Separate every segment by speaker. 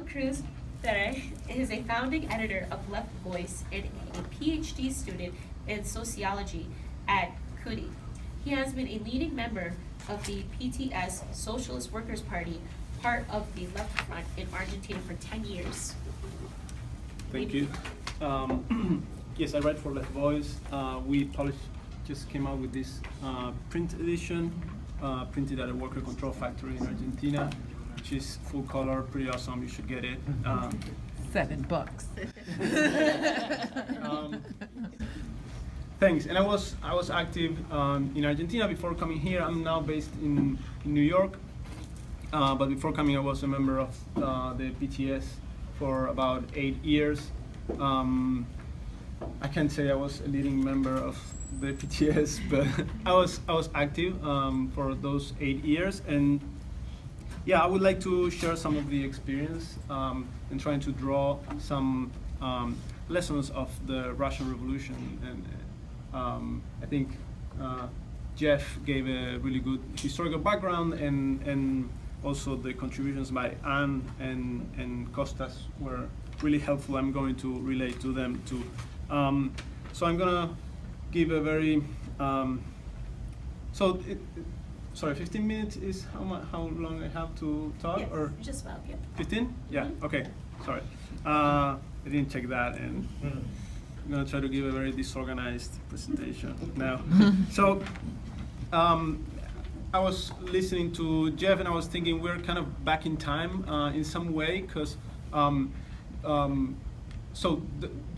Speaker 1: Cruz Pérez is a founding editor of Left Voice and a PhD student in sociology at CUNY. He has been a leading member of the PTS Socialist Workers' Party, part of the Left Front in Argentina for 10 years.
Speaker 2: Thank you. Yes, I write for Left Voice. We just came out with this print edition, printed at a worker control factory in Argentina, which is full color, pretty awesome. You should get it.
Speaker 3: $7.
Speaker 2: Thanks. And I was active in Argentina before coming here. I'm now based in New York, but before coming, I was a member of the PTS for about 8 years. I can't say I was a leading member of the PTS, but I was active for those 8 years, and yeah, I would like to share some of the experience and trying to draw some lessons of the Russian Revolution. And I think Jeff gave a really good historical background, and also the contributions by Anne and Costas were really helpful. I'm going to relate to them too. So I'm gonna give a very sorry, 15 minutes is how long I have to talk?
Speaker 1: Yes,
Speaker 2: or
Speaker 1: just about, yeah.
Speaker 2: 15? Yeah, okay, sorry. I didn't check that, and I'm gonna try to give a very disorganized presentation now. So I was listening to Jeff, and I was thinking we're kind of back in time in some way, because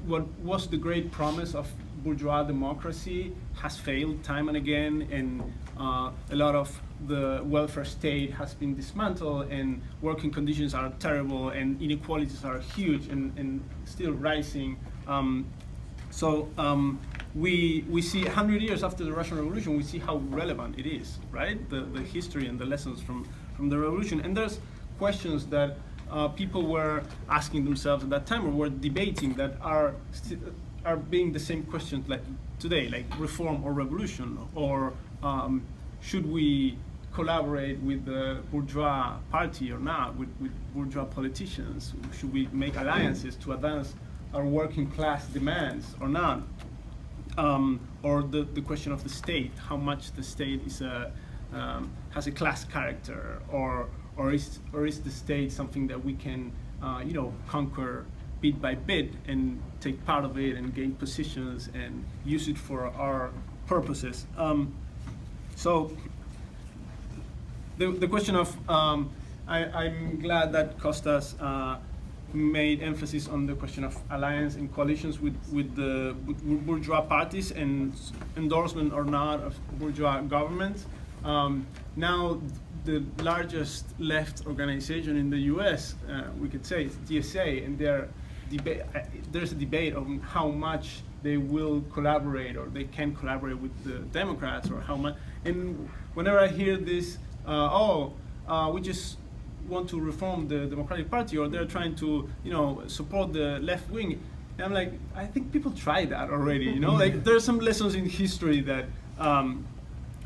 Speaker 2: what was the great promise of bourgeois democracy has failed time and again, and a lot of the welfare state has been dismantled, and working conditions are terrible, and inequalities are huge and still rising. We see 100 years after the Russian Revolution, we see how relevant it is, right? The history and the lessons from the revolution. And there's questions that people were asking themselves at that time, or were debating, that are being the same questions like today, like reform or revolution, or should we collaborate with the bourgeois party or not, with bourgeois politicians? Should we make alliances to advance our working class demands or not? Or the question of the state, how much the state is has a class character, or is the state something that we can conquer bit by bit and take part of it and gain positions and use it for our purposes. So the question of I'm glad that Costas made emphasis on the question of alliance and coalitions with the bourgeois parties and endorsement or not of bourgeois governments. Now the largest left organization in the US, we could say, is DSA, and there's a debate on how much they will collaborate, or they can collaborate with the Democrats, or how much. And whenever I hear this, we just want to reform the Democratic Party, or they're trying to, support the left wing, and I'm like, I think people tried that already, like there are some lessons in history that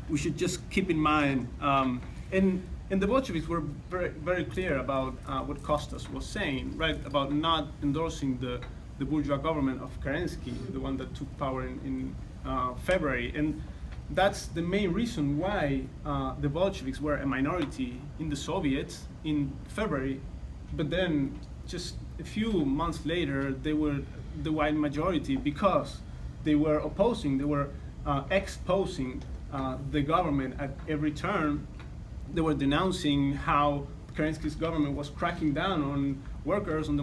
Speaker 2: we should just keep in mind. And the Bolsheviks were very, very clear about what Costas was saying, right, about not endorsing the bourgeois government of Kerensky, the one that took power in February. And that's the main reason why the Bolsheviks were a minority in the Soviets in February, but then just a few months later, they were the white majority, because they were exposing the government at every turn. They were denouncing how Kerensky's government was cracking down on workers on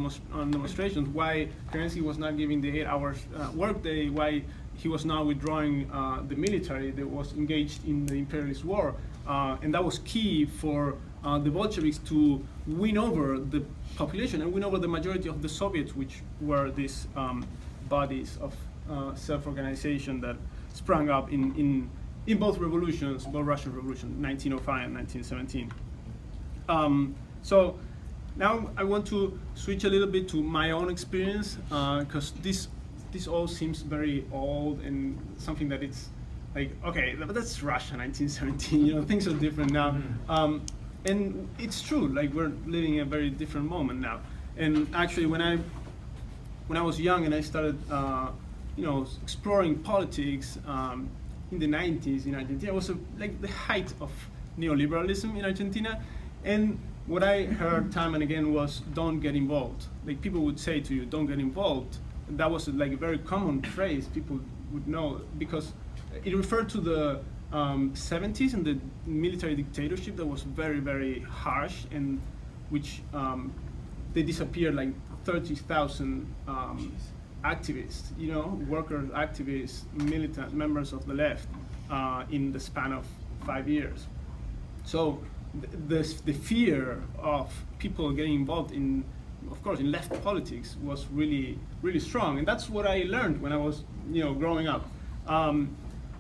Speaker 2: demonstrations, why Kerensky was not giving the 8 hours workday, why he was not withdrawing the military that was engaged in the imperialist war. And that was key for the Bolsheviks to win over the population and win over the majority of the Soviets, which were these bodies of self-organization that sprang up in both revolutions, both Russian Revolution, 1905 and 1917. So now I want to switch a little bit to my own experience, because this all seems very old and something that it's like, okay, but that's Russia, 1917. Things are different now, and it's true. Like, we're living in a very different moment now. And actually, when I was young and I started, exploring politics in the 90s in Argentina, it was like the height of neoliberalism in Argentina. And what I heard time and again was, don't get involved. Like, people would say to you, don't get involved. And that was like a very common phrase people would know, because it referred to the 70s and the military dictatorship that was very, very harsh, and which they disappeared like 30,000 activists, workers, activists, militant members of the left in the span of 5 years. So the fear of people getting involved in, of course, in left politics was really, really strong, and that's what I learned when I was, growing up.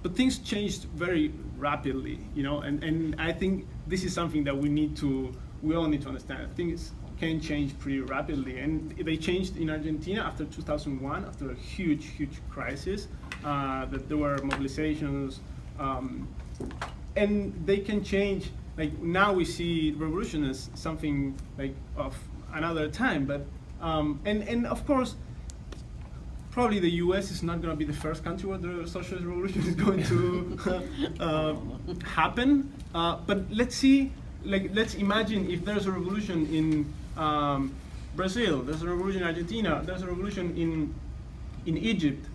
Speaker 2: But things changed very rapidly, and I think this is something that we all need to understand. Things can change pretty rapidly, and they changed in Argentina after 2001, after a huge, huge crisis. That there were mobilizations, and they can change. Like, now we see revolution as something like of another time, but and of course, probably the U.S. is not going to be the first country where the socialist revolution is going to happen. But let's see. Let's imagine if there's a revolution in Brazil, there's a revolution in Argentina, there's a revolution in Egypt.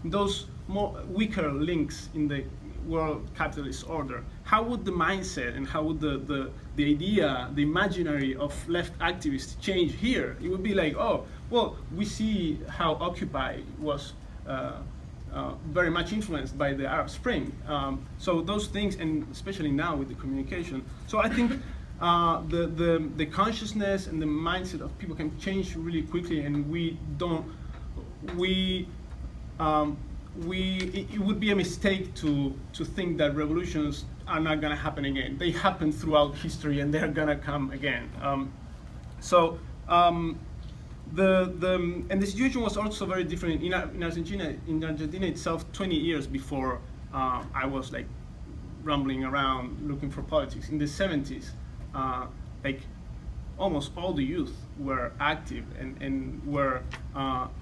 Speaker 2: Those more weaker links in the world capitalist order. How would the mindset and how would the idea, the imaginary of left activists change here? It would be like, oh, well, we see how Occupy was very much influenced by the Arab Spring. So those things, and especially now with the communication. So I think the consciousness and the mindset of people can change really quickly, and it would be a mistake to think that revolutions are not going to happen again. They happen throughout history, and they're going to come again. And the situation was also very different in Argentina. In Argentina itself, 20 years before I was like rumbling around looking for politics. In the 70s, like almost all the youth were active and were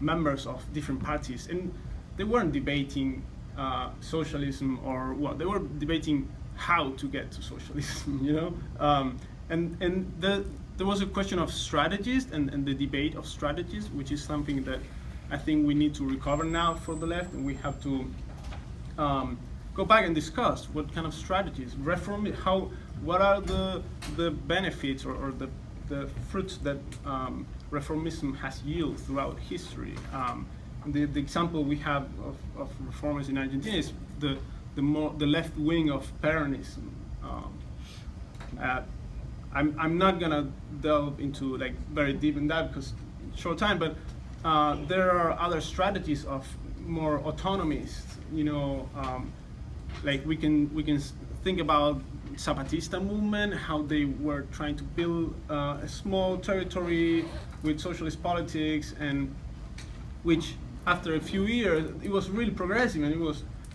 Speaker 2: members of different parties, and they weren't debating socialism or what. They were debating how to get to socialism, There was a question of strategies and the debate of strategies, which is something that I think we need to recover now for the left, and we have to go back and discuss what kind of strategies, what are the benefits or the fruits that reformism has yielded throughout history. The example we have of reformers in Argentina is the left wing of Peronism. I'm not gonna delve into like very deep in that because short time, but there are other strategies of more autonomist. Like we can think about Zapatista movement, how they were trying to build a small territory with socialist politics, and which after a few years it was really progressive,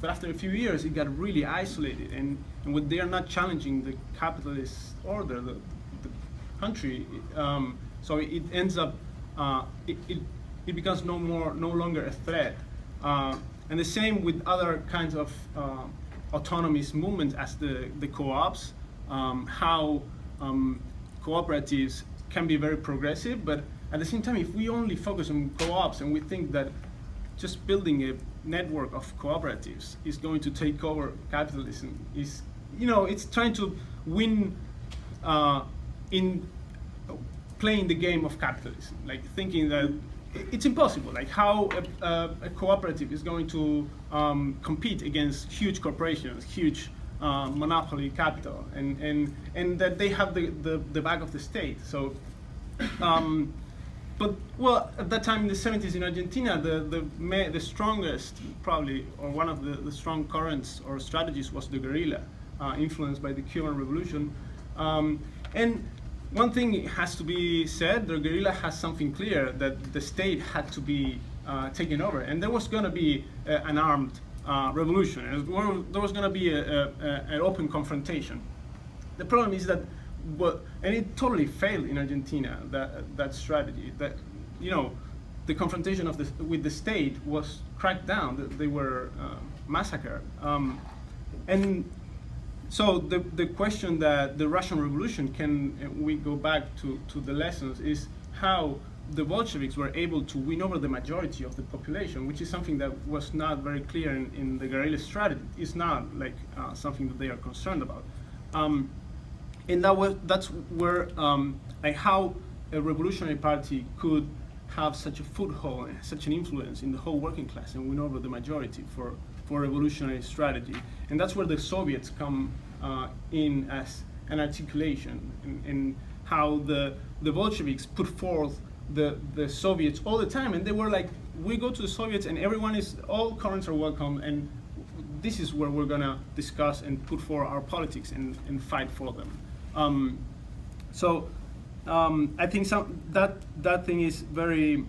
Speaker 2: but after a few years it got really isolated, and when they are not challenging the capitalist order, the country, so it ends up it becomes no longer a threat, and the same with other kinds of autonomous movements as the co-ops, how cooperatives can be very progressive, but at the same time, if we only focus on co-ops and we think that just building a network of cooperatives is going to take over capitalism, it's trying to win in playing the game of capitalism, like thinking that it's impossible, like how a cooperative is going to compete against huge corporations, huge monopoly capital, and that they have the back of the state. So, but well, at that time in the 70s in Argentina, the strongest probably, or one of the strong currents or strategies was the guerrilla, influenced by the Cuban Revolution, and one thing has to be said, the guerrilla has something clear, that the state had to be taken over, and there was going to be an armed revolution, and there was going to be an open confrontation. The problem is that and it totally failed in Argentina. That strategy, that the confrontation with the state was cracked down. They were massacred, and so the question that the Russian Revolution we go back to the lessons is how the Bolsheviks were able to win over the majority of the population, which is something that was not very clear in the guerrilla strategy. It's not like something that they are concerned about, and that's where like how a revolutionary party could have such a foothold, such an influence in the whole working class and win over the majority for revolutionary strategy. And that's where the Soviets come in as an articulation, in how the Bolsheviks put forth the Soviets all the time, and they were like, we go to the Soviets and all currents are welcome, and this is where we're gonna discuss and put forth our politics and fight for them. I think that thing is very,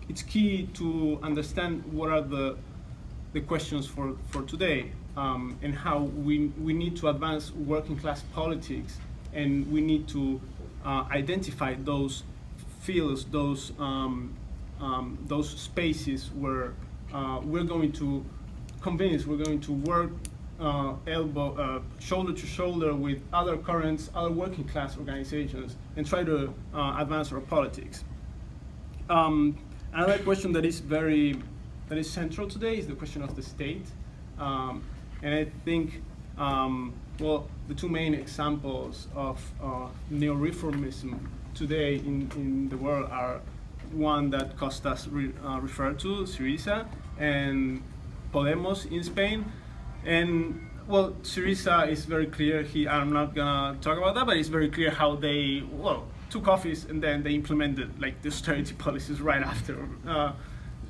Speaker 2: it's key to understand what are the questions for today, and how we need to advance working class politics, and we need to identify those fields, those spaces where we're going to convince, we're going to work shoulder to shoulder with other currents, other working class organizations, and try to advance our politics. Another question that is central today is the question of the state, and I think the two main examples of neo-reformism today in the world are one that Costas referred to, Syriza, and Podemos in Spain. And Syriza is very clear. I'm not gonna talk about that, but it's very clear how they took office and then they implemented like the austerity policies right after.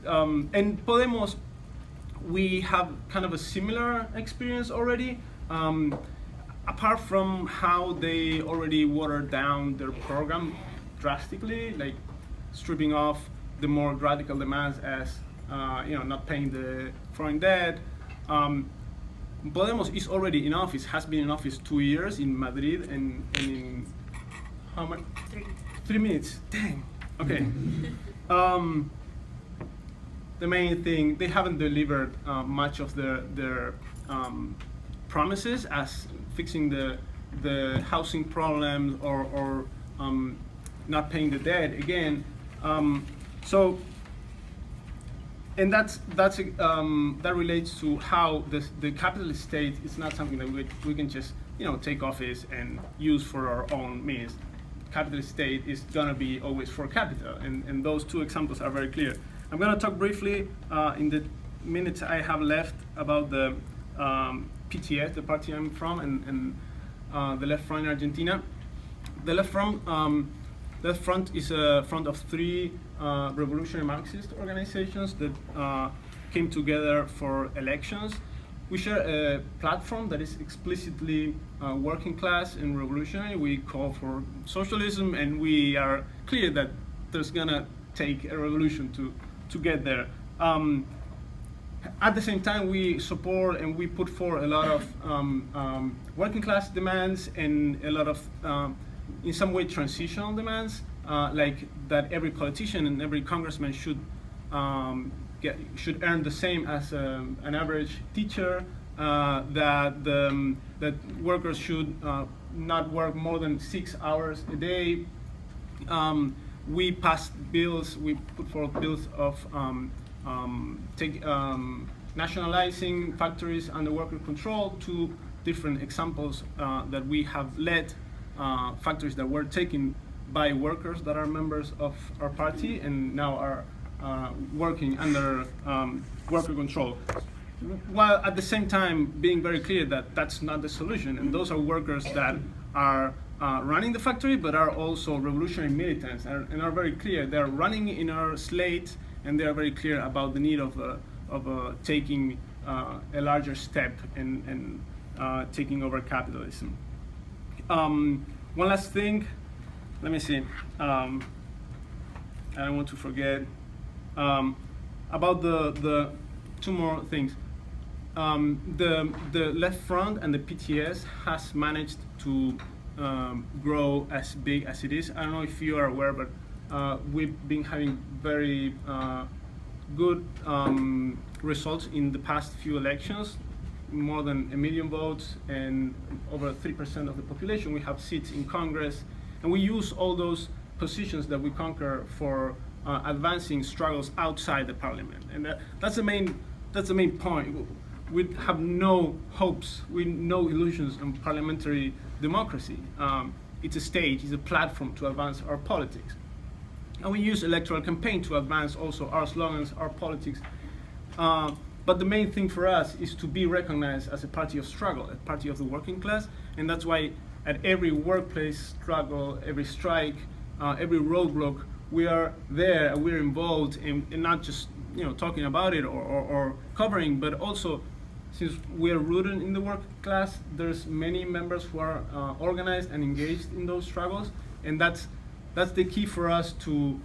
Speaker 2: And Podemos, we have kind of a similar experience already. Apart from how they already watered down their program drastically, like stripping off the more radical demands as not paying the foreign debt. Podemos is already in office, has been in office 2 years in Madrid, and in how much? 3 minutes. Dang. Okay. The main thing, they haven't delivered much of their promises, as fixing the housing problems or not paying the debt again. And that relates to how the capitalist state is not something that we can just take office and use for our own means. Capitalist state is gonna be always for capital, and those two examples are very clear. I'm gonna talk briefly in the minutes I have left about the PTS, the party I'm from, and the Left Front in Argentina. The Left Front is a front of three revolutionary Marxist organizations that came together for elections. We share a platform that is explicitly working class and revolutionary. We call for socialism, and we are clear that there's gonna take a revolution to get there. At the same time, we support and we put forward a lot of working class demands and a lot of, in some way, transitional demands, like that every politician and every congressman should earn the same as an average teacher, that workers should not work more than 6 hours a day. We passed bills, we put forward bills of nationalizing factories under worker control. Two different examples that we have led factories that were taken by workers that are members of our party and now are working under worker control, while at the same time being very clear that that's not the solution, and those are workers that are running the factory but are also revolutionary militants and are very clear. They're running in our slate, and they are very clear about the need of taking a larger step and taking over capitalism. One last thing, let me see. I don't want to forget about the two more things. The Left Front and the PTS has managed to grow as big as it is. I don't know if you are aware, but we've been having very good results in the past few elections. More than 1 million votes and over 3% of the population. We have seats in Congress, and we use all those positions that we conquer for advancing struggles outside the parliament. And that's the main point. We have no hopes, no illusions on parliamentary democracy. It's a stage, it's a platform to advance our politics. And we use electoral campaign to advance also our slogans, our politics. But the main thing for us is to be recognized as a party of struggle, a party of the working class, and that's why at every workplace struggle, every strike, every roadblock, we are there and we're involved in not just talking about it or covering, but also since we are rooted in the working class, there's many members who are organized and engaged in those struggles, and that's the key for us to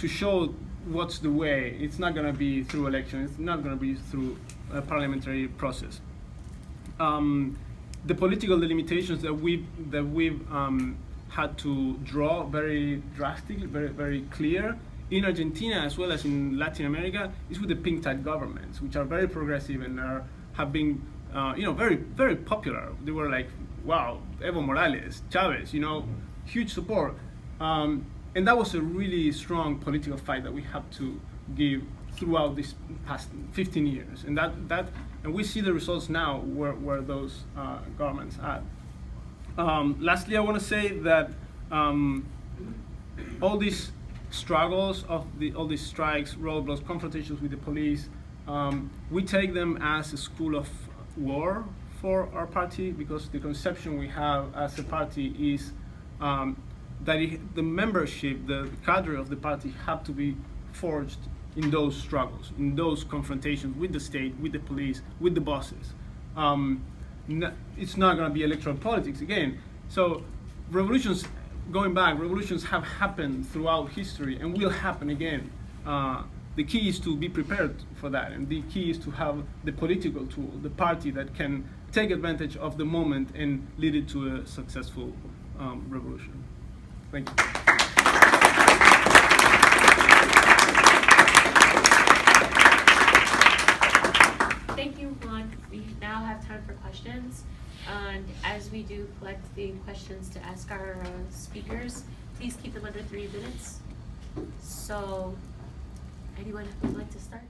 Speaker 2: show what's the way. It's not going to be through election. It's not going to be through a parliamentary process. The political delimitations that we've had to draw very drastically, very clear in Argentina as well as in Latin America is with the pink tide governments, which are very progressive and have been very popular. They were like, wow, Evo Morales, Chavez, huge support. And that was a really strong political fight that we have to give throughout this past 15 years. And and we see the results now where those governments are. Lastly, I want to say that all these struggles all these strikes, roadblocks, confrontations with the police, we take them as a school of war for our party, because the conception we have as a party is that the membership, the cadre of the party have to be forged in those struggles, in those confrontations with the state, with the police, with the bosses. It's not going to be electoral politics again. So revolutions have happened throughout history and will happen again. The key is to be prepared for that, and the key is to have the political tool, the party that can take advantage of the moment and lead it to a successful revolution. Thank you.
Speaker 1: Thank you, Juan. We now have time for questions. And as we do collect the questions to ask our speakers, please keep them under 3 minutes. So, anyone would like to start?